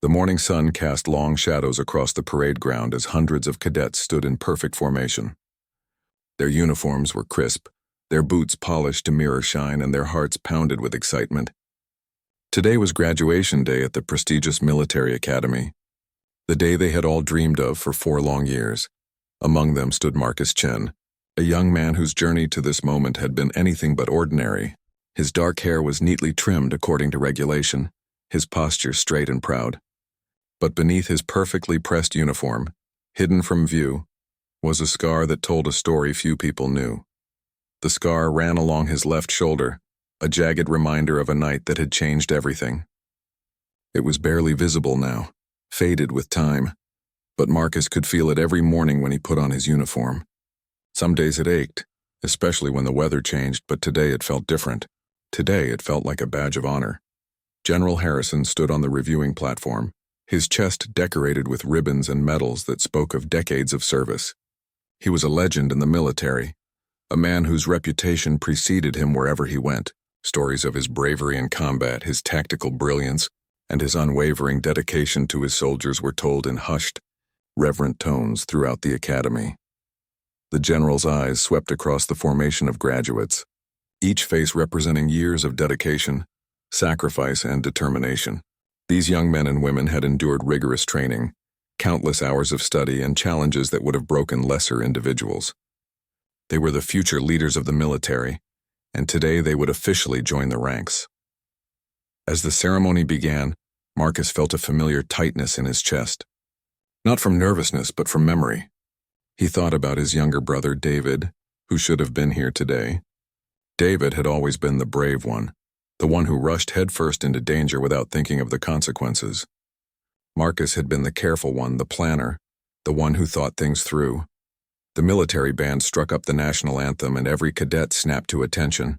The morning sun cast long shadows across the parade ground as hundreds of cadets stood in perfect formation. Their uniforms were crisp, their boots polished to mirror shine, and their hearts pounded with excitement. Today was graduation day at the prestigious military academy, the day they had all dreamed of for 4 long years. Among them stood Marcus Chen, a young man whose journey to this moment had been anything but ordinary. His dark hair was neatly trimmed according to regulation, his posture straight and proud. But beneath his perfectly pressed uniform, hidden from view, was a scar that told a story few people knew. The scar ran along his left shoulder, a jagged reminder of a night that had changed everything. It was barely visible now, faded with time, but Marcus could feel it every morning when he put on his uniform. Some days it ached, especially when the weather changed, but today it felt different. Today it felt like a badge of honor. General Harrison stood on the reviewing platform, his chest decorated with ribbons and medals that spoke of decades of service. He was a legend in the military, a man whose reputation preceded him wherever he went. Stories of his bravery in combat, his tactical brilliance, and his unwavering dedication to his soldiers were told in hushed, reverent tones throughout the academy. The general's eyes swept across the formation of graduates, each face representing years of dedication, sacrifice, and determination. These young men and women had endured rigorous training, countless hours of study, and challenges that would have broken lesser individuals. They were the future leaders of the military, and today they would officially join the ranks. As the ceremony began, Marcus felt a familiar tightness in his chest. Not from nervousness, but from memory. He thought about his younger brother, David, who should have been here today. David had always been the brave one, the one who rushed headfirst into danger without thinking of the consequences. Marcus had been the careful one, the planner, the one who thought things through. The military band struck up the national anthem, and every cadet snapped to attention.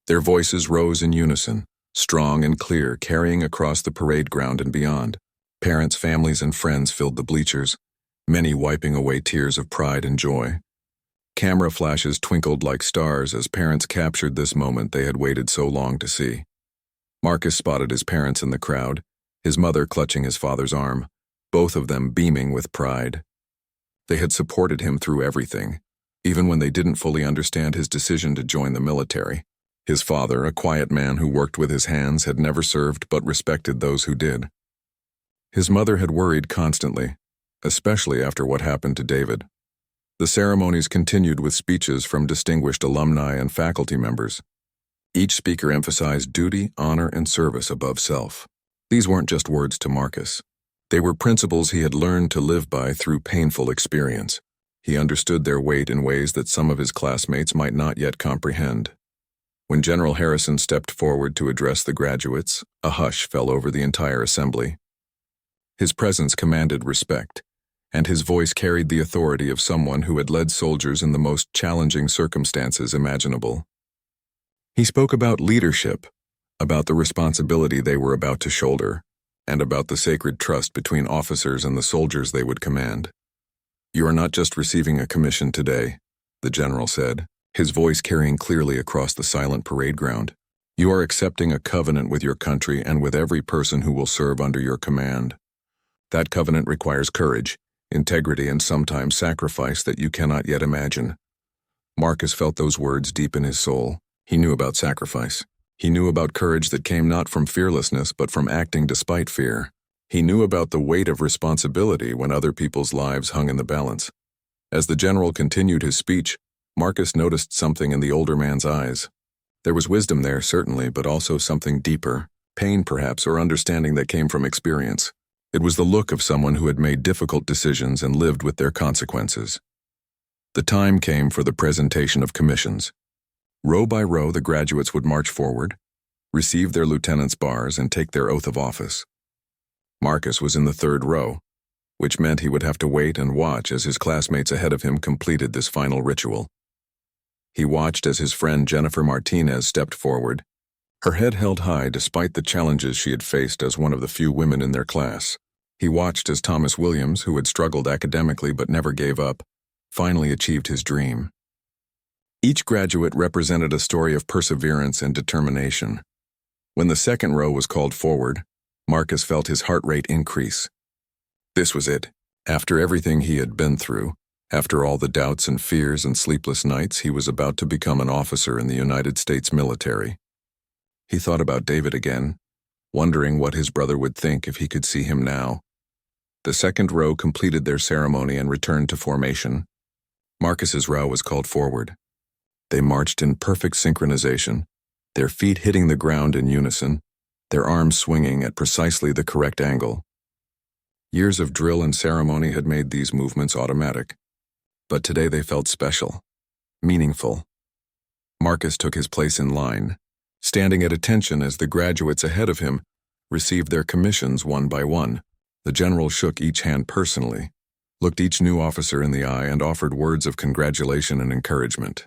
Their voices rose in unison, strong and clear, carrying across the parade ground and beyond. Parents, families, and friends filled the bleachers, many wiping away tears of pride and joy. Camera flashes twinkled like stars as parents captured this moment they had waited so long to see. Marcus spotted his parents in the crowd, his mother clutching his father's arm, both of them beaming with pride. They had supported him through everything, even when they didn't fully understand his decision to join the military. His father, a quiet man who worked with his hands, had never served but respected those who did. His mother had worried constantly, especially after what happened to David. The ceremonies continued with speeches from distinguished alumni and faculty members. Each speaker emphasized duty, honor, and service above self. These weren't just words to Marcus. They were principles he had learned to live by through painful experience. He understood their weight in ways that some of his classmates might not yet comprehend. When General Harrison stepped forward to address the graduates, a hush fell over the entire assembly. His presence commanded respect, and his voice carried the authority of someone who had led soldiers in the most challenging circumstances imaginable. He spoke about leadership, about the responsibility they were about to shoulder, and about the sacred trust between officers and the soldiers they would command. "You are not just receiving a commission today," the general said, his voice carrying clearly across the silent parade ground. "You are accepting a covenant with your country and with every person who will serve under your command. That covenant requires courage, integrity, and sometimes sacrifice that you cannot yet imagine." Marcus felt those words deep in his soul. He knew about sacrifice. He knew about courage that came not from fearlessness but from acting despite fear. He knew about the weight of responsibility when other people's lives hung in the balance. As the general continued his speech, Marcus noticed something in the older man's eyes. There was wisdom there, certainly, but also something deeper, pain perhaps, or understanding that came from experience. It was the look of someone who had made difficult decisions and lived with their consequences. The time came for the presentation of commissions. Row by row, the graduates would march forward, receive their lieutenant's bars, and take their oath of office. Marcus was in the 3rd row, which meant he would have to wait and watch as his classmates ahead of him completed this final ritual. He watched as his friend Jennifer Martinez stepped forward, her head held high despite the challenges she had faced as one of the few women in their class. He watched as Thomas Williams, who had struggled academically but never gave up, finally achieved his dream. Each graduate represented a story of perseverance and determination. When the 2nd row was called forward, Marcus felt his heart rate increase. This was it. After everything he had been through, after all the doubts and fears and sleepless nights, he was about to become an officer in the United States military. He thought about David again, wondering what his brother would think if he could see him now. The second row completed their ceremony and returned to formation. Marcus's row was called forward. They marched in perfect synchronization, their feet hitting the ground in unison, their arms swinging at precisely the correct angle. Years of drill and ceremony had made these movements automatic, but today they felt special, meaningful. Marcus took his place in line, standing at attention as the graduates ahead of him received their commissions one by one. The general shook each hand personally, looked each new officer in the eye, and offered words of congratulation and encouragement.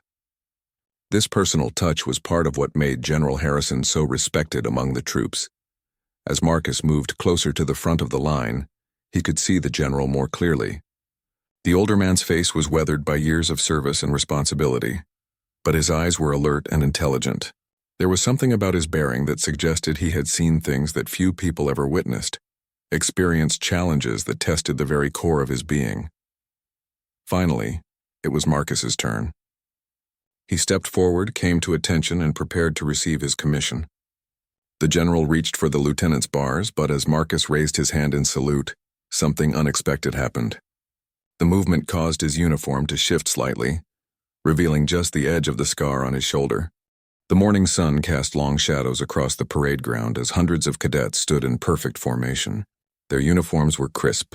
This personal touch was part of what made General Harrison so respected among the troops. As Marcus moved closer to the front of the line, he could see the general more clearly. The older man's face was weathered by years of service and responsibility, but his eyes were alert and intelligent. There was something about his bearing that suggested he had seen things that few people ever witnessed, experienced challenges that tested the very core of his being. Finally, it was Marcus's turn. He stepped forward, came to attention, and prepared to receive his commission. The general reached for the lieutenant's bars, but as Marcus raised his hand in salute, something unexpected happened. The movement caused his uniform to shift slightly, revealing just the edge of the scar on his shoulder. The morning sun cast long shadows across the parade ground as hundreds of cadets stood in perfect formation. Their uniforms were crisp,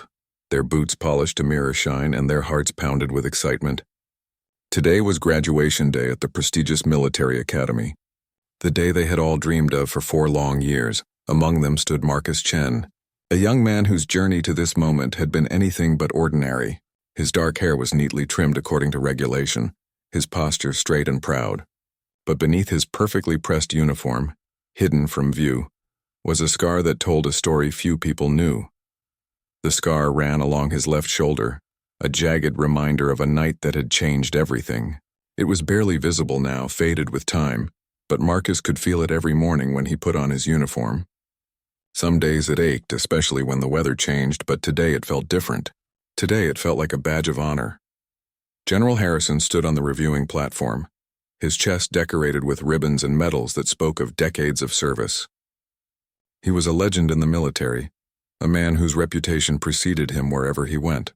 their boots polished to mirror shine, and their hearts pounded with excitement. Today was graduation day at the prestigious military academy, the day they had all dreamed of for 4 long years. Among them stood Marcus Chen, a young man whose journey to this moment had been anything but ordinary. His dark hair was neatly trimmed according to regulation, his posture straight and proud. But beneath his perfectly pressed uniform, hidden from view, was a scar that told a story few people knew. The scar ran along his left shoulder, a jagged reminder of a night that had changed everything. It was barely visible now, faded with time, but Marcus could feel it every morning when he put on his uniform. Some days it ached, especially when the weather changed, but today it felt different. Today it felt like a badge of honor. General Harrison stood on the reviewing platform, his chest decorated with ribbons and medals that spoke of decades of service. He was a legend in the military, a man whose reputation preceded him wherever he went.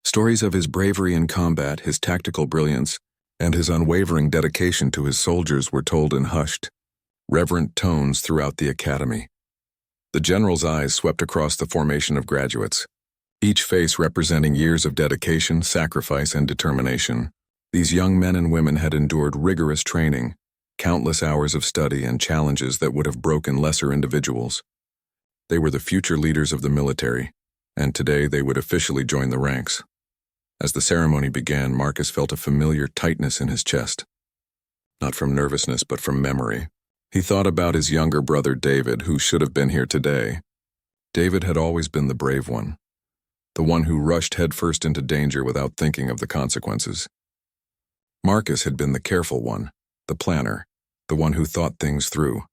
Stories of his bravery in combat, his tactical brilliance, and his unwavering dedication to his soldiers were told in hushed, reverent tones throughout the academy. The general's eyes swept across the formation of graduates, each face representing years of dedication, sacrifice, and determination. These young men and women had endured rigorous training, countless hours of study, and challenges that would have broken lesser individuals. They were the future leaders of the military, and today they would officially join the ranks. As the ceremony began, Marcus felt a familiar tightness in his chest. Not from nervousness, but from memory. He thought about his younger brother David, who should have been here today. David had always been the brave one, the one who rushed headfirst into danger without thinking of the consequences. Marcus had been the careful one, the planner, the one who thought things through.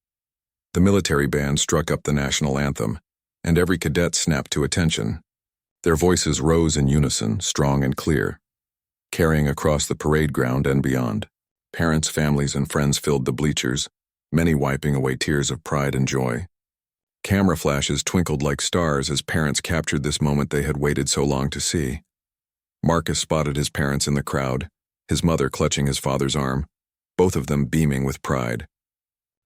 The military band struck up the national anthem, and every cadet snapped to attention. Their voices rose in unison, strong and clear, carrying across the parade ground and beyond. Parents, families, and friends filled the bleachers, many wiping away tears of pride and joy. Camera flashes twinkled like stars as parents captured this moment they had waited so long to see. Marcus spotted his parents in the crowd, his mother clutching his father's arm, both of them beaming with pride.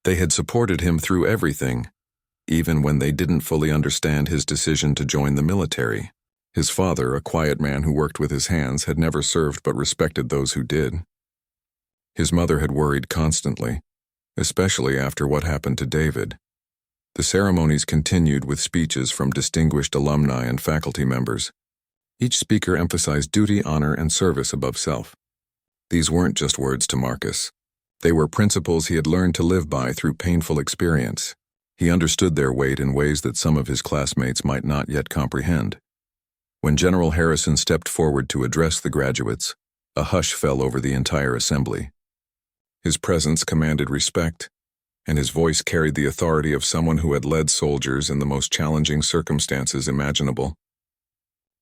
They had supported him through everything, even when they didn't fully understand his decision to join the military. His father, a quiet man who worked with his hands, had never served but respected those who did. His mother had worried constantly, especially after what happened to David. The ceremonies continued with speeches from distinguished alumni and faculty members. Each speaker emphasized duty, honor, and service above self. These weren't just words to Marcus. They were principles he had learned to live by through painful experience. He understood their weight in ways that some of his classmates might not yet comprehend. When General Harrison stepped forward to address the graduates, a hush fell over the entire assembly. His presence commanded respect, and his voice carried the authority of someone who had led soldiers in the most challenging circumstances imaginable.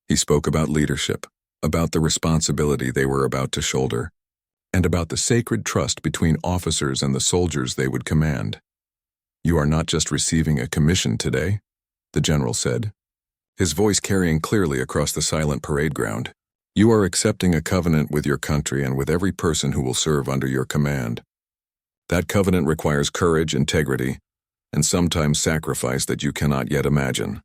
He spoke about leadership, about the responsibility they were about to shoulder, and about the sacred trust between officers and the soldiers they would command. "You are not just receiving a commission today," the general said, his voice carrying clearly across the silent parade ground. "You are accepting a covenant with your country and with every person who will serve under your command. That covenant requires courage, integrity, and sometimes sacrifice that you cannot yet imagine."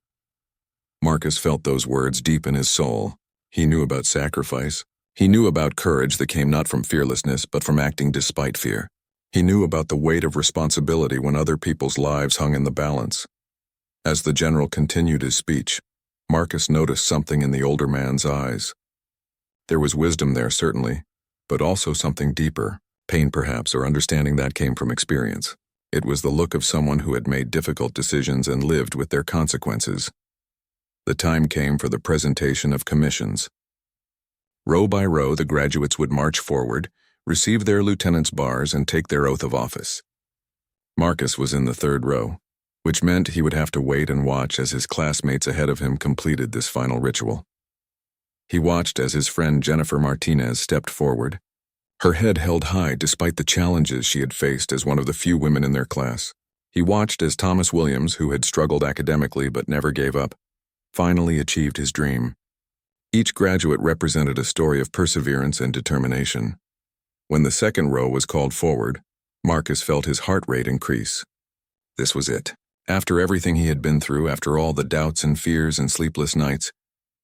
Marcus felt those words deep in his soul. He knew about sacrifice. He knew about courage that came not from fearlessness but from acting despite fear. He knew about the weight of responsibility when other people's lives hung in the balance. As the general continued his speech, Marcus noticed something in the older man's eyes. There was wisdom there, certainly, but also something deeper, pain perhaps, or understanding that came from experience. It was the look of someone who had made difficult decisions and lived with their consequences. The time came for the presentation of commissions. Row by row, the graduates would march forward, receive their lieutenant's bars, and take their oath of office. Marcus was in the third row, which meant he would have to wait and watch as his classmates ahead of him completed this final ritual. He watched as his friend Jennifer Martinez stepped forward, her head held high despite the challenges she had faced as one of the few women in their class. He watched as Thomas Williams, who had struggled academically but never gave up, finally achieved his dream. Each graduate represented a story of perseverance and determination. When the second row was called forward, Marcus felt his heart rate increase. This was it. After everything he had been through, after all the doubts and fears and sleepless nights,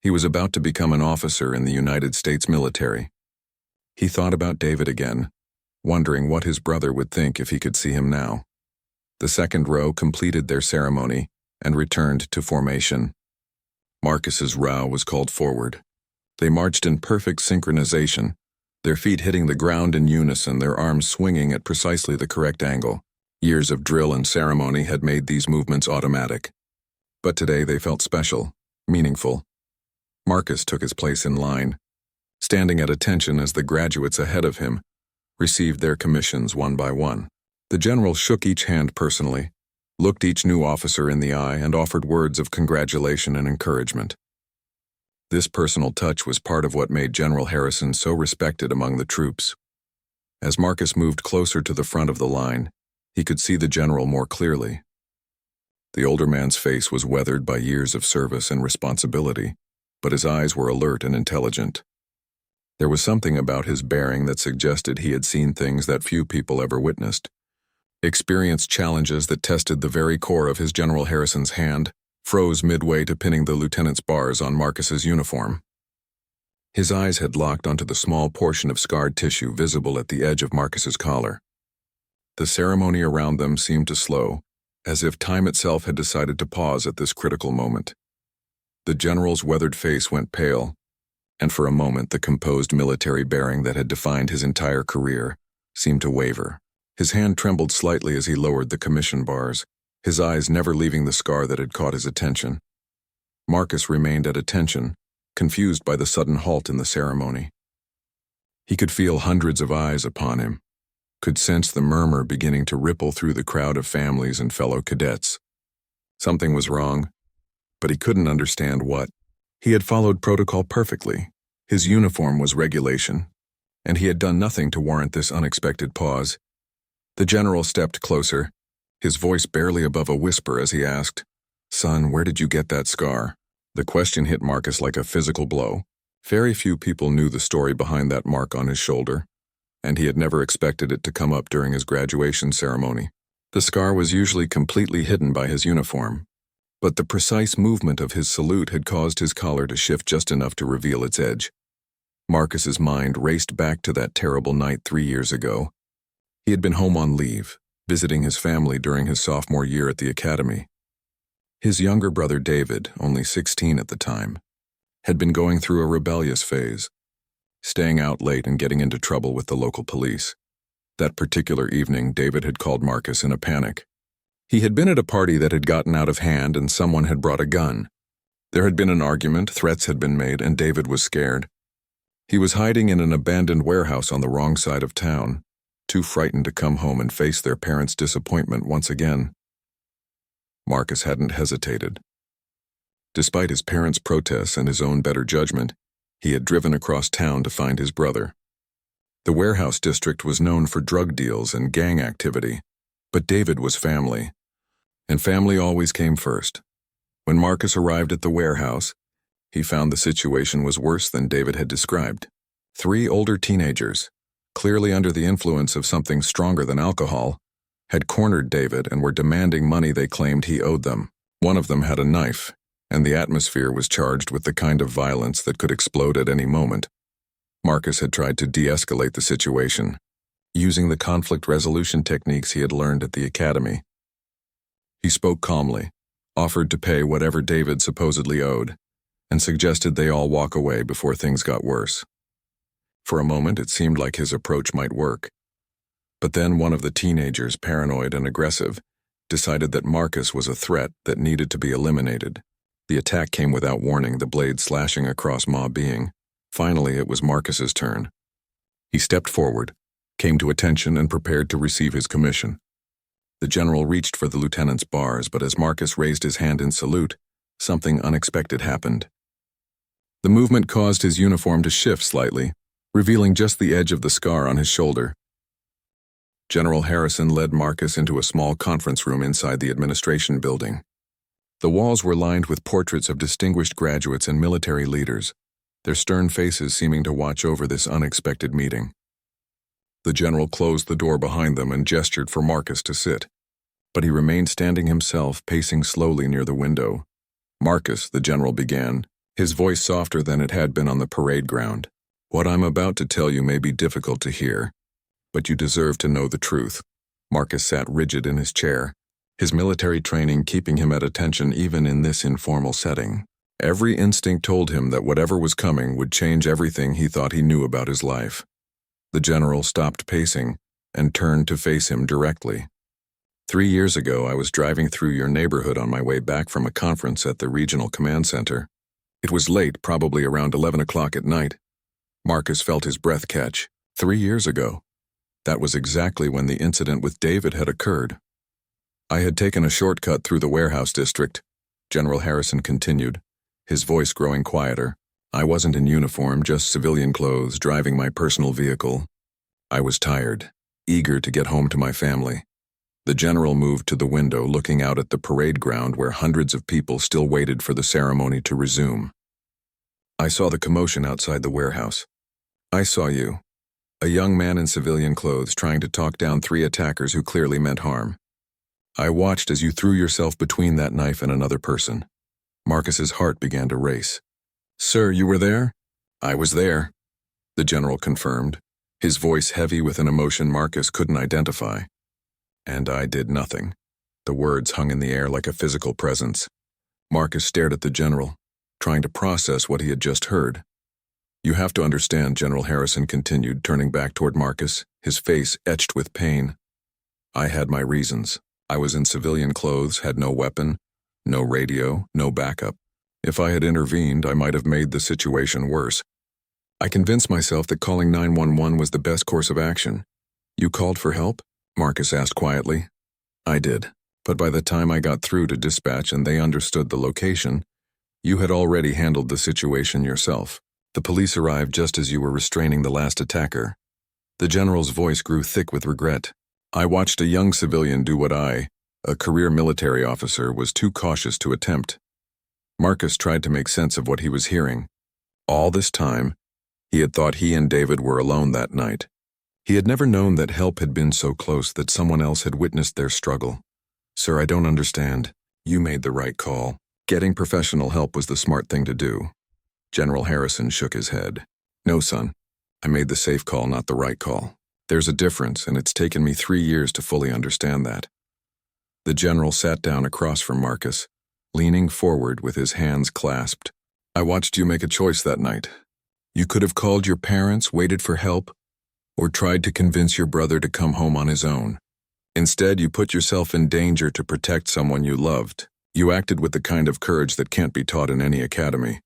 he was about to become an officer in the United States military. He thought about David again, wondering what his brother would think if he could see him now. The second row completed their ceremony and returned to formation. Marcus's row was called forward. They marched in perfect synchronization, their feet hitting the ground in unison, their arms swinging at precisely the correct angle. Years of drill and ceremony had made these movements automatic. But today they felt special, meaningful. Marcus took his place in line, standing at attention as the graduates ahead of him received their commissions one by one. The general shook each hand personally, looked each new officer in the eye, and offered words of congratulation and encouragement. This personal touch was part of what made General Harrison so respected among the troops. As Marcus moved closer to the front of the line, he could see the general more clearly. The older man's face was weathered by years of service and responsibility, but his eyes were alert and intelligent. There was something about his bearing that suggested he had seen things that few people ever witnessed, experienced challenges that tested the very core of his General Harrison's hand, froze midway to pinning the lieutenant's bars on Marcus's uniform. His eyes had locked onto the small portion of scarred tissue visible at the edge of Marcus's collar. The ceremony around them seemed to slow, as if time itself had decided to pause at this critical moment. The general's weathered face went pale, and for a moment the composed military bearing that had defined his entire career seemed to waver. His hand trembled slightly as he lowered the commission bars, his eyes never leaving the scar that had caught his attention. Marcus remained at attention, confused by the sudden halt in the ceremony. He could feel hundreds of eyes upon him, could sense the murmur beginning to ripple through the crowd of families and fellow cadets. Something was wrong, but he couldn't understand what. He had followed protocol perfectly. His uniform was regulation, and he had done nothing to warrant this unexpected pause. The general stepped closer, his voice barely above a whisper as he asked, "Son, where did you get that scar?" The question hit Marcus like a physical blow. Very few people knew the story behind that mark on his shoulder, and he had never expected it to come up during his graduation ceremony. The scar was usually completely hidden by his uniform, but the precise movement of his salute had caused his collar to shift just enough to reveal its edge. Marcus's mind raced back to that terrible night 3 years ago. He had been home on leave, visiting his family during his sophomore year at the academy. His younger brother David, only 16 at the time, had been going through a rebellious phase, staying out late and getting into trouble with the local police. That particular evening, David had called Marcus in a panic. He had been at a party that had gotten out of hand and someone had brought a gun. There had been an argument, threats had been made, and David was scared. He was hiding in an abandoned warehouse on the wrong side of town, too frightened to come home and face their parents' disappointment once again. Marcus hadn't hesitated. Despite his parents' protests and his own better judgment, he had driven across town to find his brother. The warehouse district was known for drug deals and gang activity, but David was family, and family always came first. When Marcus arrived at the warehouse, he found the situation was worse than David had described. 3 older teenagers, clearly under the influence of something stronger than alcohol, had cornered David and were demanding money they claimed he owed them. One of them had a knife, and the atmosphere was charged with the kind of violence that could explode at any moment. Marcus had tried to de-escalate the situation, using the conflict resolution techniques he had learned at the academy. He spoke calmly, offered to pay whatever David supposedly owed, and suggested they all walk away before things got worse. For a moment, it seemed like his approach might work. But then one of the teenagers, paranoid and aggressive, decided that Marcus was a threat that needed to be eliminated. The attack came without warning, the blade slashing across Ma Being. Finally, it was Marcus's turn. He stepped forward, came to attention, and prepared to receive his commission. The general reached for the lieutenant's bars, but as Marcus raised his hand in salute, something unexpected happened. The movement caused his uniform to shift slightly, revealing just the edge of the scar on his shoulder. General Harrison led Marcus into a small conference room inside the administration building. The walls were lined with portraits of distinguished graduates and military leaders, their stern faces seeming to watch over this unexpected meeting. The general closed the door behind them and gestured for Marcus to sit, but he remained standing himself, pacing slowly near the window. "Marcus," the general began, his voice softer than it had been on the parade ground. "What I'm about to tell you may be difficult to hear, but you deserve to know the truth." Marcus sat rigid in his chair, his military training keeping him at attention even in this informal setting. Every instinct told him that whatever was coming would change everything he thought he knew about his life. The general stopped pacing and turned to face him directly. 3 years ago, I was driving through your neighborhood on my way back from a conference at the regional command center. It was late, probably around 11 o'clock at night. Marcus felt his breath catch. 3 years ago. That was exactly when the incident with David had occurred. I had taken a shortcut through the warehouse district, General Harrison continued, his voice growing quieter. I wasn't in uniform, just civilian clothes, driving my personal vehicle. I was tired, eager to get home to my family. The general moved to the window, looking out at the parade ground where hundreds of people still waited for the ceremony to resume. I saw the commotion outside the warehouse. I saw you, a young man in civilian clothes, trying to talk down 3 attackers who clearly meant harm. I watched as you threw yourself between that knife and another person. Marcus's heart began to race. "Sir, you were there?" "I was there," the general confirmed, his voice heavy with an emotion Marcus couldn't identify. "And I did nothing." The words hung in the air like a physical presence. Marcus stared at the general, trying to process what he had just heard. "You have to understand," General Harrison continued, turning back toward Marcus, his face etched with pain. "I had my reasons. I was in civilian clothes, had no weapon, no radio, no backup. If I had intervened, I might have made the situation worse. I convinced myself that calling 911 was the best course of action." "You called for help?" Marcus asked quietly. "I did, but by the time I got through to dispatch and they understood the location, you had already handled the situation yourself. The police arrived just as you were restraining the last attacker." The general's voice grew thick with regret. "I watched a young civilian do what I, a career military officer, was too cautious to attempt." Marcus tried to make sense of what he was hearing. All this time, he had thought he and David were alone that night. He had never known that help had been so close, that someone else had witnessed their struggle. "Sir, I don't understand. You made the right call. Getting professional help was the smart thing to do." General Harrison shook his head. "No, son. I made the safe call, not the right call. There's a difference, and it's taken me 3 years to fully understand that." The general sat down across from Marcus, leaning forward with his hands clasped. "I watched you make a choice that night. You could have called your parents, waited for help, or tried to convince your brother to come home on his own. Instead, you put yourself in danger to protect someone you loved. You acted with the kind of courage that can't be taught in any academy."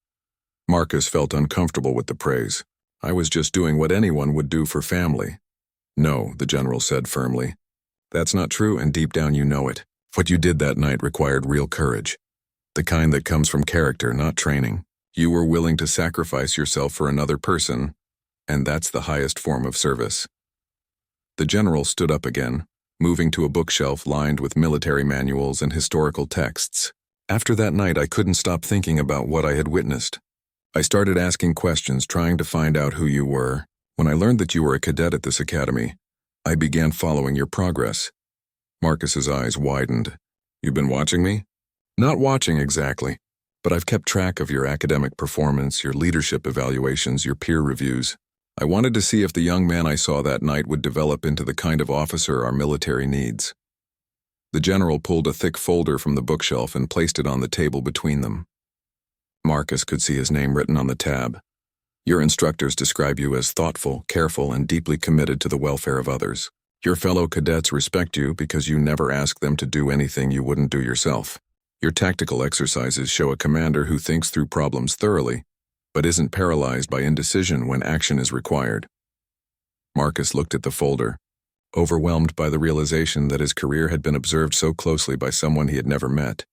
Marcus felt uncomfortable with the praise. "I was just doing what anyone would do for family." No, the general said firmly. That's not true, and deep down you know it. What you did that night required real courage. The kind that comes from character, not training. You were willing to sacrifice yourself for another person, and that's the highest form of service. The general stood up again, moving to a bookshelf lined with military manuals and historical texts. After that night, I couldn't stop thinking about what I had witnessed. I started asking questions, trying to find out who you were. When I learned that you were a cadet at this academy, I began following your progress. Marcus's eyes widened. You've been watching me? Not watching exactly, but I've kept track of your academic performance, your leadership evaluations, your peer reviews. I wanted to see if the young man I saw that night would develop into the kind of officer our military needs. The general pulled a thick folder from the bookshelf and placed it on the table between them. Marcus could see his name written on the tab. Your instructors describe you as thoughtful, careful, and deeply committed to the welfare of others. Your fellow cadets respect you because you never ask them to do anything you wouldn't do yourself. Your tactical exercises show a commander who thinks through problems thoroughly, but isn't paralyzed by indecision when action is required. Marcus looked at the folder, overwhelmed by the realization that his career had been observed so closely by someone he had never met.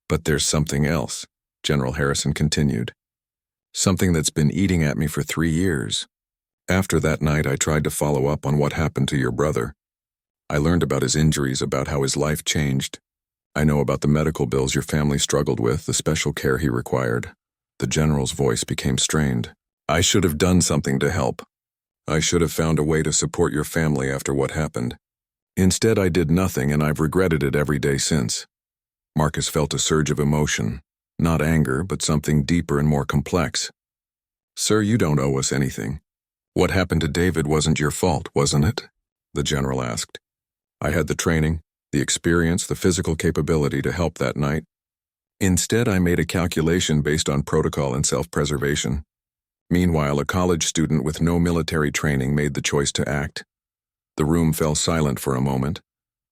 But there's something else, General Harrison continued. Something that's been eating at me for 3 years. After that night, I tried to follow up on what happened to your brother. I learned about his injuries, about how his life changed. I know about the medical bills your family struggled with, the special care he required. The general's voice became strained. I should have done something to help. I should have found a way to support your family after what happened. Instead, I did nothing, and I've regretted it every day since. Marcus felt a surge of emotion. Not anger, but something deeper and more complex. Sir, you don't owe us anything. What happened to David wasn't your fault, wasn't it? The general asked. I had the training, the experience, the physical capability to help that night. Instead, I made a calculation based on protocol and self-preservation. Meanwhile, a college student with no military training made the choice to act. The room fell silent for a moment,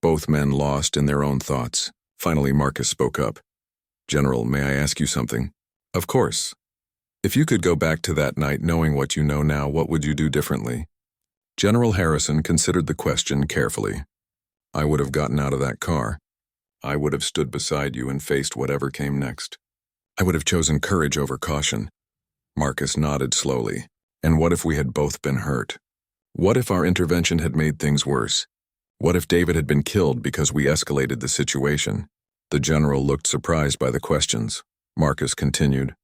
both men lost in their own thoughts. Finally, Marcus spoke up. General, may I ask you something? Of course. If you could go back to that night knowing what you know now, what would you do differently? General Harrison considered the question carefully. I would have gotten out of that car. I would have stood beside you and faced whatever came next. I would have chosen courage over caution. Marcus nodded slowly. And what if we had both been hurt? What if our intervention had made things worse? What if David had been killed because we escalated the situation? The general looked surprised by the questions. Marcus continued.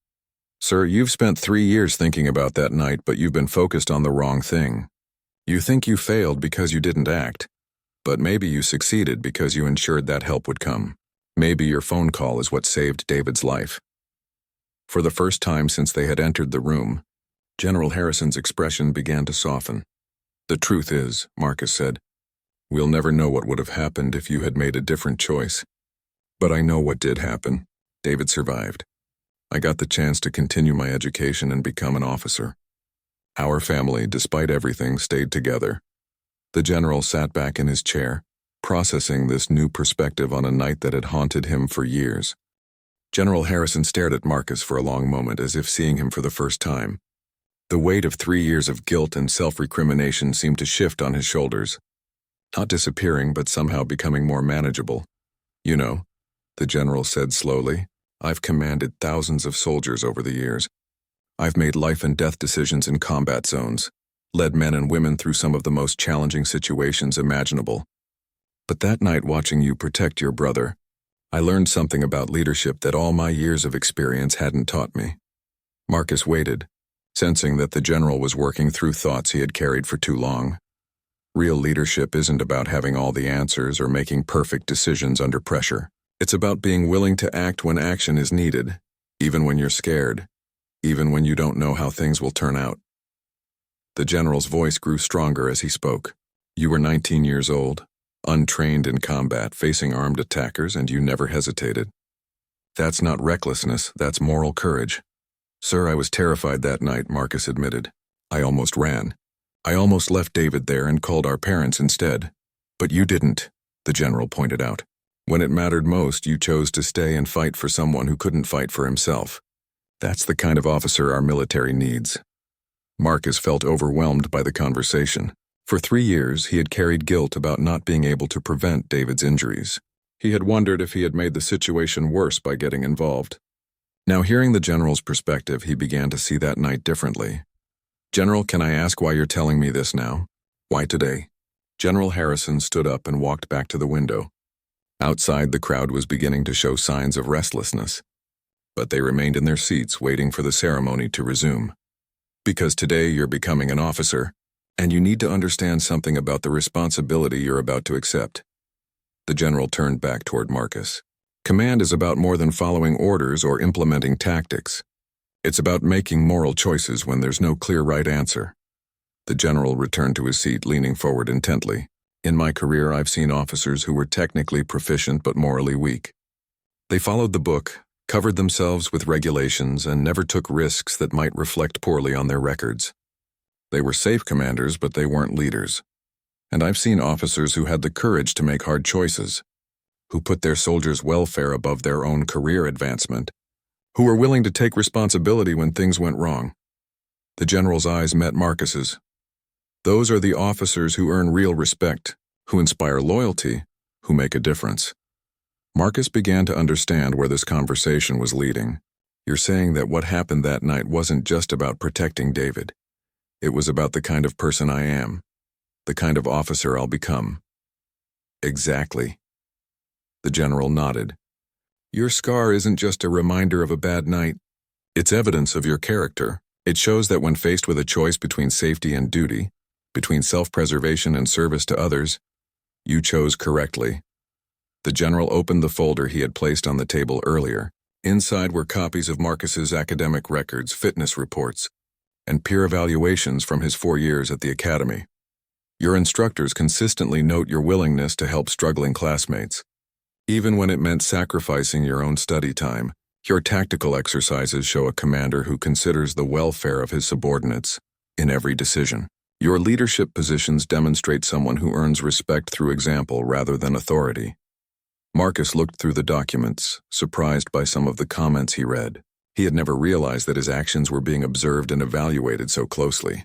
Sir, you've spent 3 years thinking about that night, but you've been focused on the wrong thing. You think you failed because you didn't act, but maybe you succeeded because you ensured that help would come. Maybe your phone call is what saved David's life. For the first time since they had entered the room, General Harrison's expression began to soften. The truth is, Marcus said, we'll never know what would have happened if you had made a different choice. But I know what did happen. David survived. I got the chance to continue my education and become an officer. Our family, despite everything, stayed together. The general sat back in his chair, processing this new perspective on a night that had haunted him for years. General Harrison stared at Marcus for a long moment as if seeing him for the first time. The weight of 3 years of guilt and self-recrimination seemed to shift on his shoulders. Not disappearing, but somehow becoming more manageable. You know, the general said slowly, I've commanded thousands of soldiers over the years. I've made life and death decisions in combat zones, led men and women through some of the most challenging situations imaginable. But that night, watching you protect your brother, I learned something about leadership that all my years of experience hadn't taught me. Marcus waited, sensing that the general was working through thoughts he had carried for too long. Real leadership isn't about having all the answers or making perfect decisions under pressure. It's about being willing to act when action is needed, even when you're scared, even when you don't know how things will turn out. The general's voice grew stronger as he spoke. You were 19 years old, untrained in combat, facing armed attackers, and you never hesitated. That's not recklessness, that's moral courage. Sir, I was terrified that night, Marcus admitted. I almost ran. I almost left David there and called our parents instead. But you didn't, the general pointed out. When it mattered most, you chose to stay and fight for someone who couldn't fight for himself. That's the kind of officer our military needs. Marcus felt overwhelmed by the conversation. For 3 years, he had carried guilt about not being able to prevent David's injuries. He had wondered if he had made the situation worse by getting involved. Now, hearing the general's perspective, he began to see that night differently. "General, can I ask why you're telling me this now? Why today?" General Harrison stood up and walked back to the window. Outside, the crowd was beginning to show signs of restlessness, but they remained in their seats waiting for the ceremony to resume. "Because today you're becoming an officer, and you need to understand something about the responsibility you're about to accept." The general turned back toward Marcus. "Command is about more than following orders or implementing tactics. It's about making moral choices when there's no clear right answer." The general returned to his seat, leaning forward intently. "In my career, I've seen officers who were technically proficient but morally weak. They followed the book, covered themselves with regulations, and never took risks that might reflect poorly on their records. They were safe commanders, but they weren't leaders. And I've seen officers who had the courage to make hard choices, who put their soldiers' welfare above their own career advancement, who were willing to take responsibility when things went wrong." The general's eyes met Marcus's. "Those are the officers who earn real respect, who inspire loyalty, who make a difference." Marcus began to understand where this conversation was leading. "You're saying that what happened that night wasn't just about protecting David. It was about the kind of person I am, the kind of officer I'll become." "Exactly." The general nodded. "Your scar isn't just a reminder of a bad night. It's evidence of your character. It shows that when faced with a choice between safety and duty, between self-preservation and service to others, you chose correctly." The general opened the folder he had placed on the table earlier. Inside were copies of Marcus's academic records, fitness reports, and peer evaluations from his 4 years at the academy. "Your instructors consistently note your willingness to help struggling classmates. Even when it meant sacrificing your own study time, your tactical exercises show a commander who considers the welfare of his subordinates in every decision. Your leadership positions demonstrate someone who earns respect through example rather than authority." Marcus looked through the documents, surprised by some of the comments he read. He had never realized that his actions were being observed and evaluated so closely.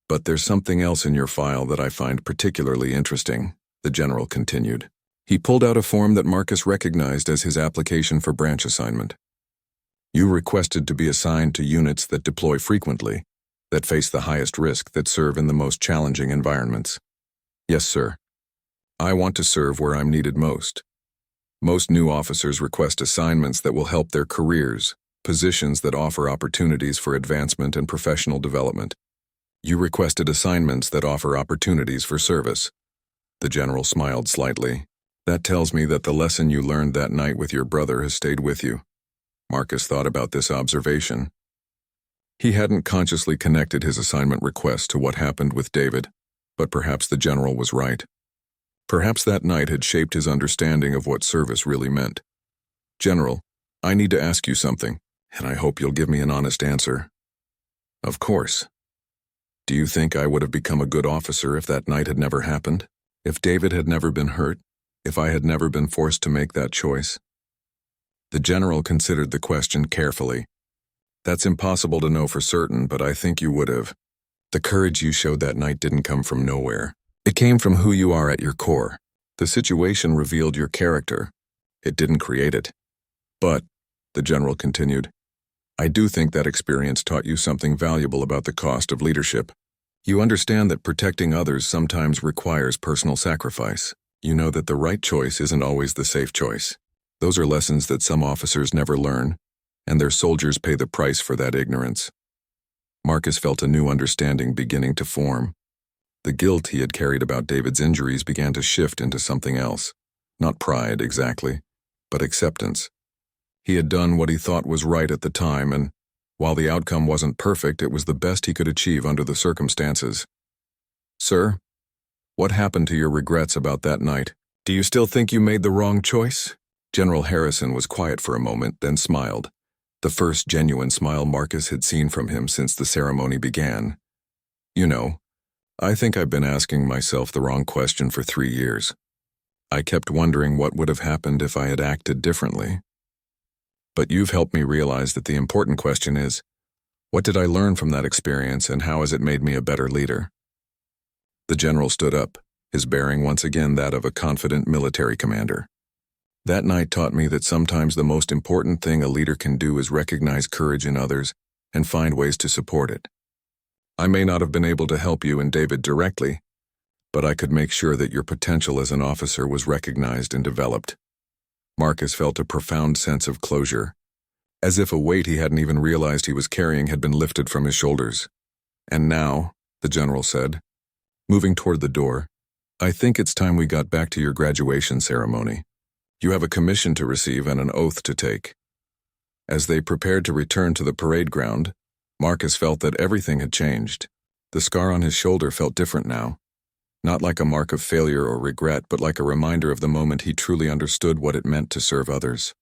"But there's something else in your file that I find particularly interesting," the general continued. He pulled out a form that Marcus recognized as his application for branch assignment. "You requested to be assigned to units that deploy frequently, that face the highest risk, that serve in the most challenging environments." "Yes, sir. I want to serve where I'm needed most. Most new officers request assignments that will help their careers, positions that offer opportunities for advancement and professional development. You requested assignments that offer opportunities for service." The general smiled slightly. "That tells me that the lesson you learned that night with your brother has stayed with you." Marcus thought about this observation. He hadn't consciously connected his assignment request to what happened with David, but perhaps the general was right. Perhaps that night had shaped his understanding of what service really meant. "General, I need to ask you something, and I hope you'll give me an honest answer." "Of course." "Do you think I would have become a good officer if that night had never happened? If David had never been hurt? If I had never been forced to make that choice?" The general considered the question carefully. "That's impossible to know for certain, but I think you would have. The courage you showed that night didn't come from nowhere. It came from who you are at your core. The situation revealed your character. It didn't create it. But," the general continued, "I do think that experience taught you something valuable about the cost of leadership. You understand that protecting others sometimes requires personal sacrifice. You know that the right choice isn't always the safe choice. Those are lessons that some officers never learn, and their soldiers pay the price for that ignorance." Marcus felt a new understanding beginning to form. The guilt he had carried about David's injuries began to shift into something else. Not pride, exactly, but acceptance. He had done what he thought was right at the time, and while the outcome wasn't perfect, it was the best he could achieve under the circumstances. "Sir, what happened to your regrets about that night? Do you still think you made the wrong choice?" General Harrison was quiet for a moment, then smiled. The first genuine smile Marcus had seen from him since the ceremony began. "You know, I think I've been asking myself the wrong question for 3 years. I kept wondering what would have happened if I had acted differently. But you've helped me realize that the important question is, what did I learn from that experience and how has it made me a better leader?" The general stood up, his bearing once again that of a confident military commander. That night taught me that sometimes the most important thing a leader can do is recognize courage in others and find ways to support it. I may not have been able to help you and David directly, but I could make sure that your potential as an officer was recognized and developed. Marcus felt a profound sense of closure, as if a weight he hadn't even realized he was carrying had been lifted from his shoulders. And now, the general said, moving toward the door, I think it's time we got back to your graduation ceremony. You have a commission to receive and an oath to take. As they prepared to return to the parade ground, Marcus felt that everything had changed. The scar on his shoulder felt different now. Not like a mark of failure or regret, but like a reminder of the moment he truly understood what it meant to serve others.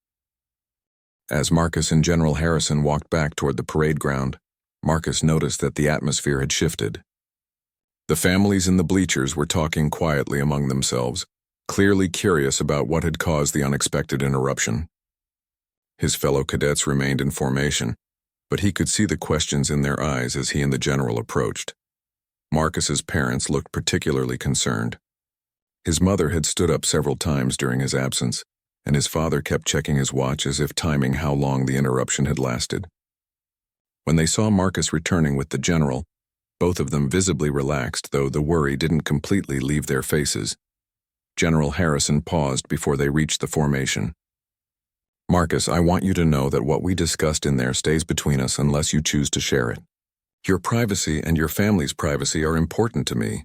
As Marcus and General Harrison walked back toward the parade ground, Marcus noticed that the atmosphere had shifted. The families in the bleachers were talking quietly among themselves, clearly curious about what had caused the unexpected interruption. His fellow cadets remained in formation, but he could see the questions in their eyes as he and the general approached. Marcus's parents looked particularly concerned. His mother had stood up several times during his absence, and his father kept checking his watch as if timing how long the interruption had lasted. When they saw Marcus returning with the general, both of them visibly relaxed, though the worry didn't completely leave their faces. General Harrison paused before they reached the formation. Marcus, I want you to know that what we discussed in there stays between us unless you choose to share it. Your privacy and your family's privacy are important to me.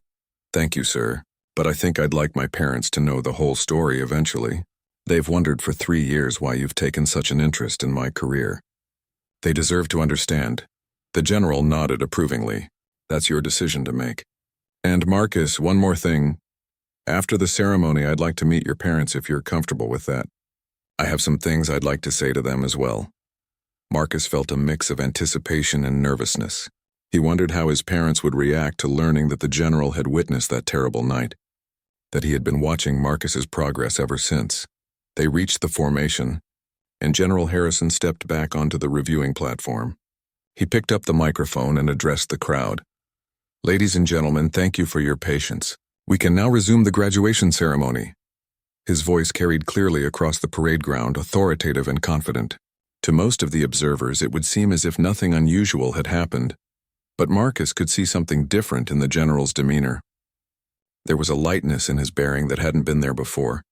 Thank you, sir, but I think I'd like my parents to know the whole story eventually. They've wondered for 3 years why you've taken such an interest in my career. They deserve to understand. The general nodded approvingly. That's your decision to make. And Marcus, one more thing. After the ceremony, I'd like to meet your parents if you're comfortable with that. I have some things I'd like to say to them as well. Marcus felt a mix of anticipation and nervousness. He wondered how his parents would react to learning that the general had witnessed that terrible night, that he had been watching Marcus's progress ever since. They reached the formation, and General Harrison stepped back onto the reviewing platform. He picked up the microphone and addressed the crowd. Ladies and gentlemen, thank you for your patience. We can now resume the graduation ceremony. His voice carried clearly across the parade ground, authoritative and confident. To most of the observers, it would seem as if nothing unusual had happened, but Marcus could see something different in the general's demeanor. There was a lightness in his bearing that hadn't been there before,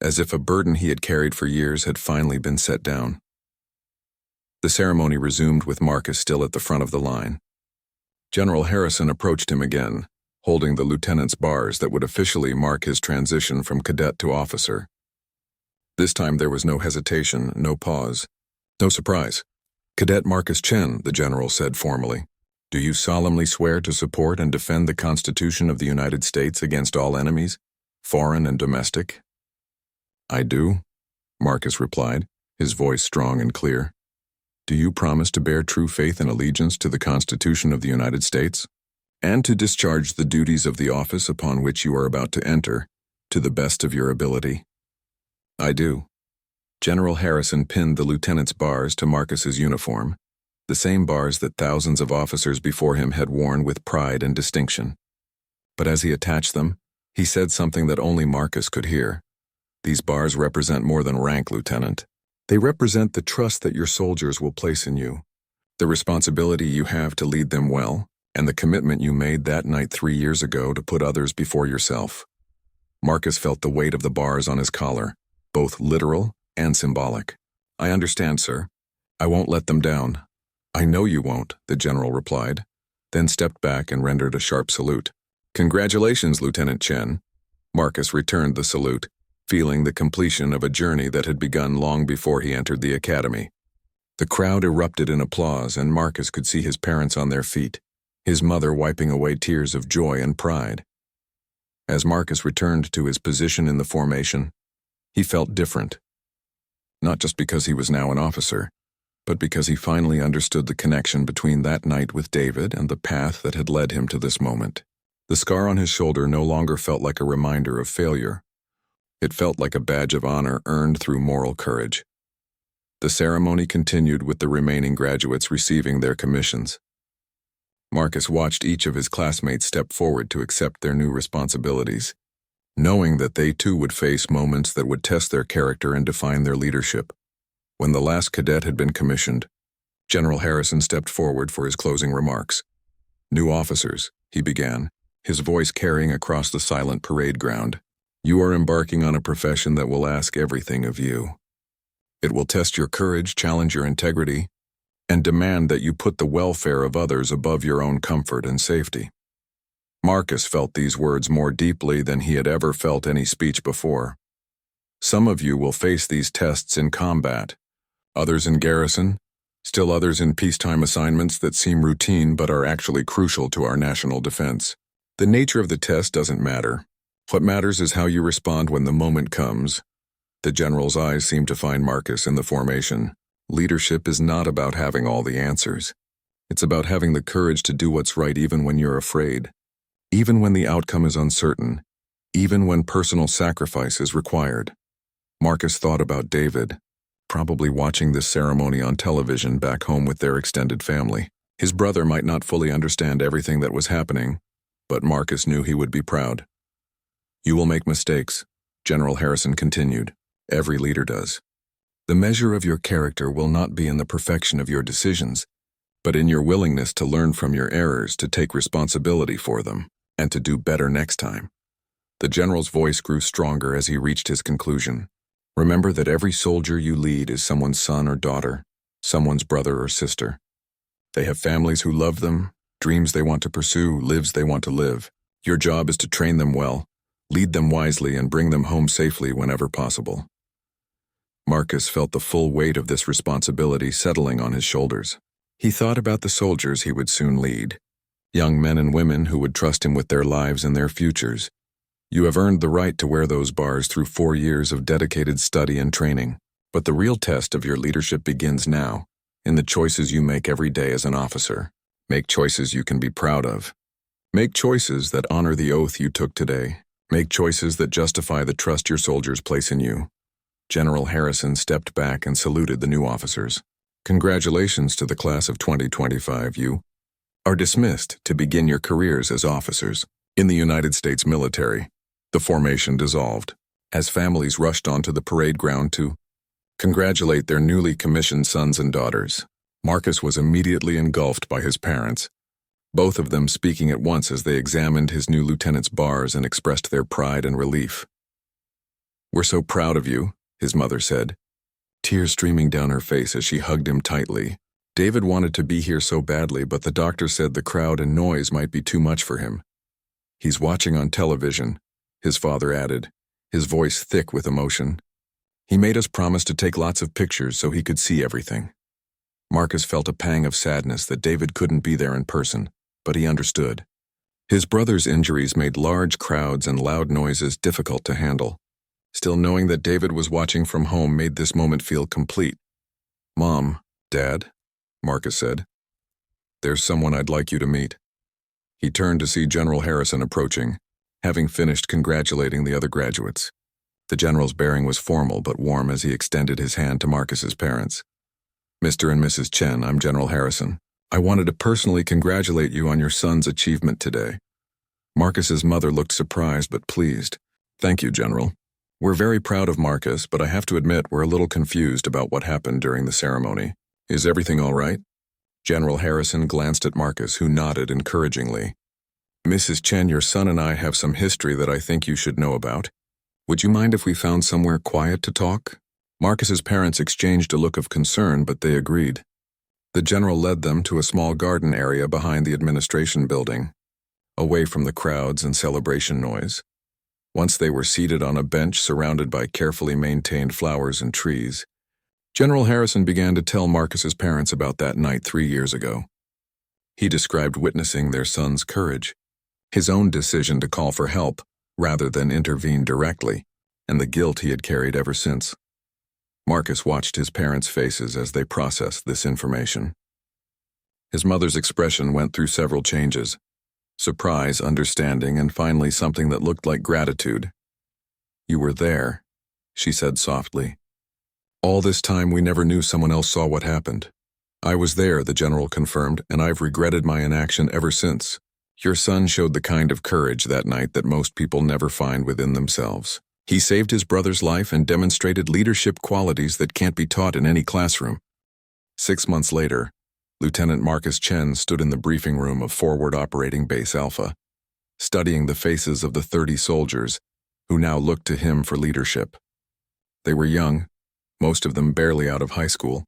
as if a burden he had carried for years had finally been set down. The ceremony resumed with Marcus still at the front of the line. General Harrison approached him again, holding the lieutenant's bars that would officially mark his transition from cadet to officer. This time there was no hesitation, no pause, no surprise. Cadet Marcus Chen, the general said formally. Do you solemnly swear to support and defend the Constitution of the United States against all enemies, foreign and domestic? I do, Marcus replied, his voice strong and clear. Do you promise to bear true faith and allegiance to the Constitution of the United States, and to discharge the duties of the office upon which you are about to enter, to the best of your ability? I do. General Harrison pinned the lieutenant's bars to Marcus's uniform, the same bars that thousands of officers before him had worn with pride and distinction. But as he attached them, he said something that only Marcus could hear. These bars represent more than rank, Lieutenant. They represent the trust that your soldiers will place in you, the responsibility you have to lead them well, and the commitment you made that night 3 years ago to put others before yourself. Marcus felt the weight of the bars on his collar, both literal and symbolic. I understand, sir. I won't let them down. I know you won't, the general replied, then stepped back and rendered a sharp salute. Congratulations, Lieutenant Chen. Marcus returned the salute, feeling the completion of a journey that had begun long before he entered the academy. The crowd erupted in applause, and Marcus could see his parents on their feet, his mother wiping away tears of joy and pride. As Marcus returned to his position in the formation, he felt different. Not just because he was now an officer, but because he finally understood the connection between that night with David and the path that had led him to this moment. The scar on his shoulder no longer felt like a reminder of failure. It felt like a badge of honor earned through moral courage. The ceremony continued with the remaining graduates receiving their commissions. Marcus watched each of his classmates step forward to accept their new responsibilities, knowing that they too would face moments that would test their character and define their leadership. When the last cadet had been commissioned, General Harrison stepped forward for his closing remarks. "New officers," he began, his voice carrying across the silent parade ground. "You are embarking on a profession that will ask everything of you. It will test your courage, challenge your integrity, and demand that you put the welfare of others above your own comfort and safety." Marcus felt these words more deeply than he had ever felt any speech before. Some of you will face these tests in combat, others in garrison, still others in peacetime assignments that seem routine but are actually crucial to our national defense. The nature of the test doesn't matter. What matters is how you respond when the moment comes. The general's eyes seemed to find Marcus in the formation. Leadership is not about having all the answers. It's about having the courage to do what's right even when you're afraid, even when the outcome is uncertain, even when personal sacrifice is required. Marcus thought about David, probably watching this ceremony on television back home with their extended family. His brother might not fully understand everything that was happening, but Marcus knew he would be proud. "You will make mistakes," General Harrison continued. "Every leader does. The measure of your character will not be in the perfection of your decisions, but in your willingness to learn from your errors, to take responsibility for them, and to do better next time." The general's voice grew stronger as he reached his conclusion. "Remember that every soldier you lead is someone's son or daughter, someone's brother or sister. They have families who love them, dreams they want to pursue, lives they want to live. Your job is to train them well, lead them wisely, and bring them home safely whenever possible." Marcus felt the full weight of this responsibility settling on his shoulders. He thought about the soldiers he would soon lead, young men and women who would trust him with their lives and their futures. You have earned the right to wear those bars through 4 years of dedicated study and training. But the real test of your leadership begins now, in the choices you make every day as an officer. Make choices you can be proud of. Make choices that honor the oath you took today. Make choices that justify the trust your soldiers place in you. General Harrison stepped back and saluted the new officers. "Congratulations to the class of 2025. You are dismissed to begin your careers as officers in the United States military." The formation dissolved, as families rushed onto the parade ground to congratulate their newly commissioned sons and daughters. Marcus was immediately engulfed by his parents, both of them speaking at once as they examined his new lieutenant's bars and expressed their pride and relief. "We're so proud of you," his mother said, tears streaming down her face as she hugged him tightly. "David wanted to be here so badly, but the doctor said the crowd and noise might be too much for him. He's watching on television," his father added, his voice thick with emotion. "He made us promise to take lots of pictures so he could see everything." Marcus felt a pang of sadness that David couldn't be there in person, but he understood. His brother's injuries made large crowds and loud noises difficult to handle. Still, knowing that David was watching from home made this moment feel complete. "Mom, Dad," Marcus said, "there's someone I'd like you to meet." He turned to see General Harrison approaching, having finished congratulating the other graduates. The general's bearing was formal but warm as he extended his hand to Marcus's parents. "Mr. and Mrs. Chen, I'm General Harrison. I wanted to personally congratulate you on your son's achievement today." Marcus's mother looked surprised but pleased. "Thank you, General. We're very proud of Marcus, but I have to admit we're a little confused about what happened during the ceremony. Is everything all right?" General Harrison glanced at Marcus, who nodded encouragingly. "Mrs. Chen, your son and I have some history that I think you should know about. Would you mind if we found somewhere quiet to talk?" Marcus's parents exchanged a look of concern, but they agreed. The general led them to a small garden area behind the administration building, away from the crowds and celebration noise. Once they were seated on a bench surrounded by carefully maintained flowers and trees, General Harrison began to tell Marcus's parents about that night 3 years ago. He described witnessing their son's courage, his own decision to call for help rather than intervene directly, and the guilt he had carried ever since. Marcus watched his parents' faces as they processed this information. His mother's expression went through several changes: surprise, understanding, and finally something that looked like gratitude. "You were there," she said softly. "All this time we never knew someone else saw what happened. I was there, the general confirmed, and I've regretted my inaction ever since. Your son showed the kind of courage that night that most people never find within themselves. He saved his brother's life and demonstrated leadership qualities that can't be taught in any classroom. 6 months later, Lieutenant Marcus Chen stood in the briefing room of Forward Operating Base Alpha, studying the faces of the 30 soldiers who now looked to him for leadership. They were young, most of them barely out of high school,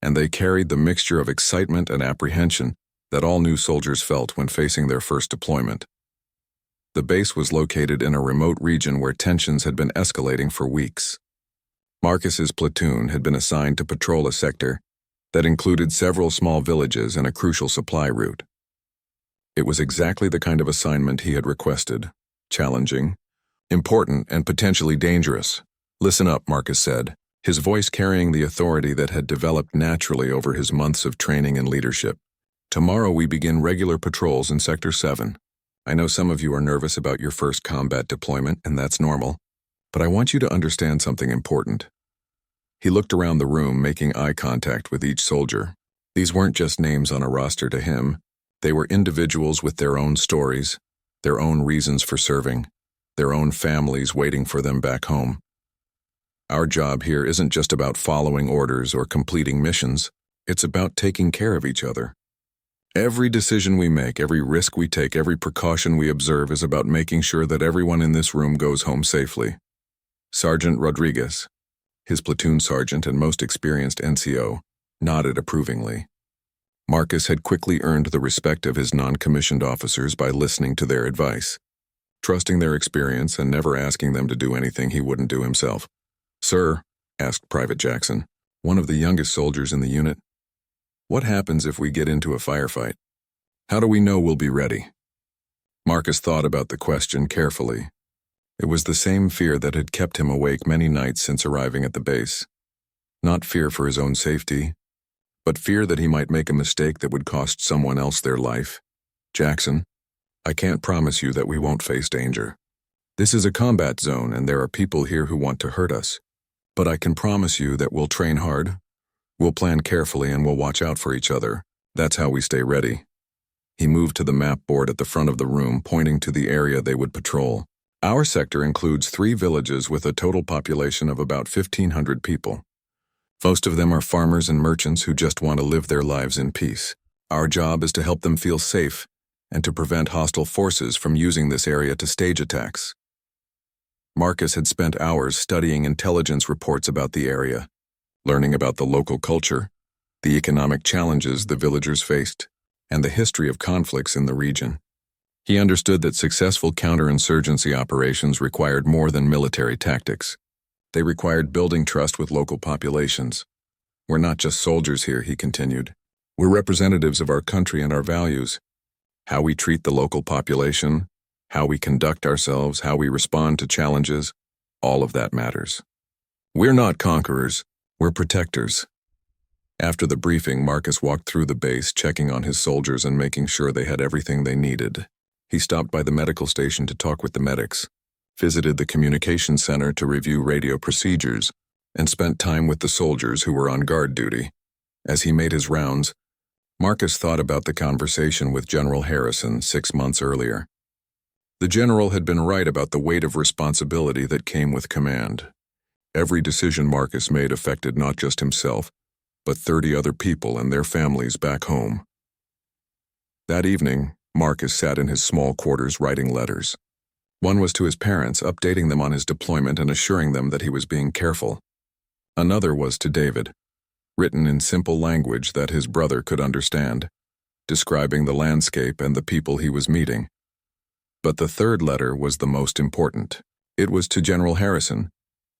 and they carried the mixture of excitement and apprehension that all new soldiers felt when facing their first deployment. The base was located in a remote region where tensions had been escalating for weeks. Marcus's platoon had been assigned to patrol a sector that included several small villages and a crucial supply route. It was exactly the kind of assignment he had requested: challenging, important, and potentially dangerous. "Listen up," Marcus said, his voice carrying the authority that had developed naturally over his months of training and leadership. "Tomorrow we begin regular patrols in Sector 7. I know some of you are nervous about your first combat deployment, and that's normal, but I want you to understand something important." He looked around the room, making eye contact with each soldier. These weren't just names on a roster to him. They were individuals with their own stories, their own reasons for serving, their own families waiting for them back home. Our job here isn't just about following orders or completing missions. It's about taking care of each other. Every decision we make, every risk we take, every precaution we observe is about making sure that everyone in this room goes home safely. Sergeant Rodriguez, his platoon sergeant and most experienced NCO, nodded approvingly. Marcus had quickly earned the respect of his non-commissioned officers by listening to their advice, trusting their experience and never asking them to do anything he wouldn't do himself. "Sir," asked Private Jackson, one of the youngest soldiers in the unit, "what happens if we get into a firefight? How do we know we'll be ready?" Marcus thought about the question carefully. It was the same fear that had kept him awake many nights since arriving at the base. Not fear for his own safety, but fear that he might make a mistake that would cost someone else their life. "Jackson, I can't promise you that we won't face danger. This is a combat zone and there are people here who want to hurt us. But I can promise you that we'll train hard, we'll plan carefully, and we'll watch out for each other. That's how we stay ready." He moved to the map board at the front of the room, pointing to the area they would patrol. "Our sector includes 3 villages with a total population of about 1,500 people. Most of them are farmers and merchants who just want to live their lives in peace. Our job is to help them feel safe and to prevent hostile forces from using this area to stage attacks." Marcus had spent hours studying intelligence reports about the area, learning about the local culture, the economic challenges the villagers faced, and the history of conflicts in the region. He understood that successful counterinsurgency operations required more than military tactics. They required building trust with local populations. "We're not just soldiers here," he continued. "We're representatives of our country and our values. How we treat the local population, how we conduct ourselves, how we respond to challenges, all of that matters. We're not conquerors, we're protectors." After the briefing, Marcus walked through the base, checking on his soldiers and making sure they had everything they needed. He stopped by the medical station to talk with the medics, visited the communications center to review radio procedures, and spent time with the soldiers who were on guard duty. As he made his rounds, Marcus thought about the conversation with General Harrison 6 months earlier. The general had been right about the weight of responsibility that came with command. Every decision Marcus made affected not just himself, but 30 other people and their families back home. That evening, Marcus sat in his small quarters writing letters. One was to his parents, updating them on his deployment and assuring them that he was being careful. Another was to David, written in simple language that his brother could understand, describing the landscape and the people he was meeting. But the third letter was the most important. It was to General Harrison,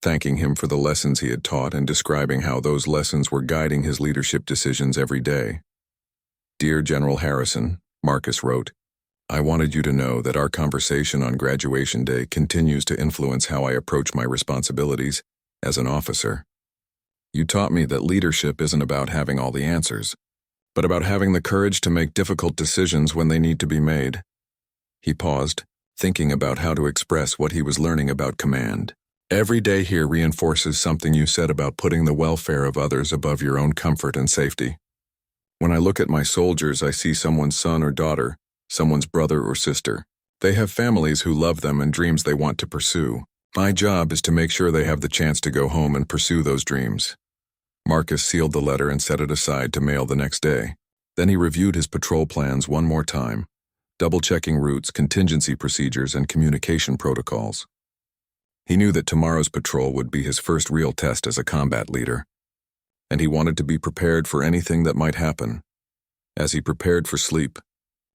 thanking him for the lessons he had taught and describing how those lessons were guiding his leadership decisions every day. "Dear General Harrison," Marcus wrote, "I wanted you to know that our conversation on graduation day continues to influence how I approach my responsibilities as an officer. You taught me that leadership isn't about having all the answers, but about having the courage to make difficult decisions when they need to be made." He paused, thinking about how to express what he was learning about command. "Every day here reinforces something you said about putting the welfare of others above your own comfort and safety. When I look at my soldiers, I see someone's son or daughter, someone's brother or sister. They have families who love them and dreams they want to pursue. My job is to make sure they have the chance to go home and pursue those dreams." Marcus sealed the letter and set it aside to mail the next day. Then he reviewed his patrol plans one more time, double-checking routes, contingency procedures, and communication protocols. He knew that tomorrow's patrol would be his first real test as a combat leader, and he wanted to be prepared for anything that might happen. As he prepared for sleep,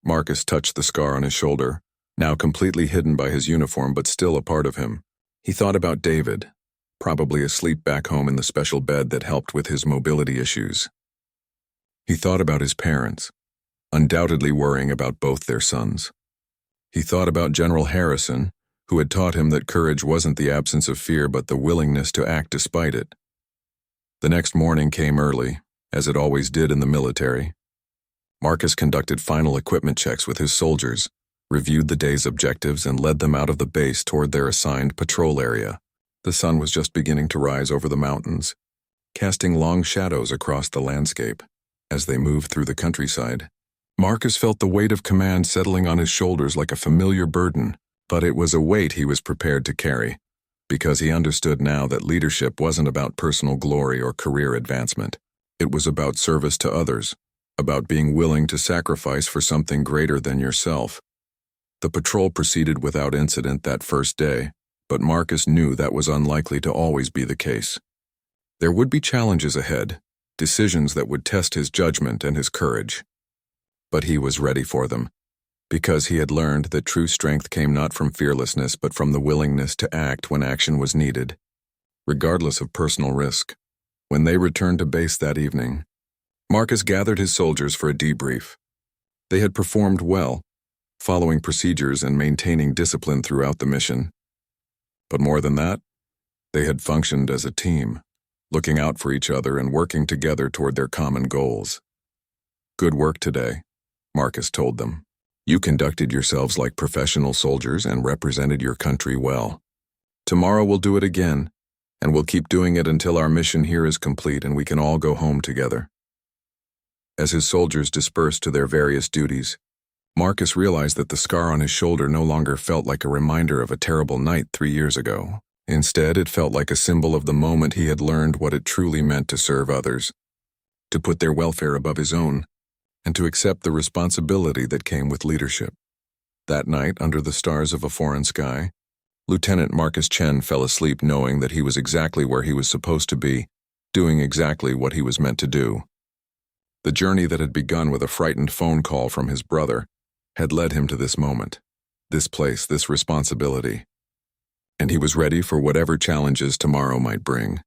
Marcus touched the scar on his shoulder, now completely hidden by his uniform but still a part of him. He thought about David, probably asleep back home in the special bed that helped with his mobility issues. He thought about his parents, undoubtedly worrying about both their sons. He thought about General Harrison, who had taught him that courage wasn't the absence of fear but the willingness to act despite it. The next morning came early, as it always did in the military. Marcus conducted final equipment checks with his soldiers, reviewed the day's objectives, and led them out of the base toward their assigned patrol area. The sun was just beginning to rise over the mountains, casting long shadows across the landscape. As they moved through the countryside, Marcus felt the weight of command settling on his shoulders like a familiar burden, but it was a weight he was prepared to carry, because he understood now that leadership wasn't about personal glory or career advancement. It was about service to others, about being willing to sacrifice for something greater than yourself. The patrol proceeded without incident that first day, but Marcus knew that was unlikely to always be the case. There would be challenges ahead, decisions that would test his judgment and his courage. But he was ready for them, because he had learned that true strength came not from fearlessness but from the willingness to act when action was needed, regardless of personal risk. When they returned to base that evening, Marcus gathered his soldiers for a debrief. They had performed well, following procedures and maintaining discipline throughout the mission. But more than that, they had functioned as a team, looking out for each other and working together toward their common goals. "Good work today," Marcus told them. "You conducted yourselves like professional soldiers and represented your country well. Tomorrow we'll do it again, and we'll keep doing it until our mission here is complete and we can all go home together." As his soldiers dispersed to their various duties, Marcus realized that the scar on his shoulder no longer felt like a reminder of a terrible night 3 years ago. Instead, it felt like a symbol of the moment he had learned what it truly meant to serve others, to put their welfare above his own, and to accept the responsibility that came with leadership. That night, under the stars of a foreign sky, Lieutenant Marcus Chen fell asleep knowing that he was exactly where he was supposed to be, doing exactly what he was meant to do. The journey that had begun with a frightened phone call from his brother had led him to this moment, this place, this responsibility. And he was ready for whatever challenges tomorrow might bring.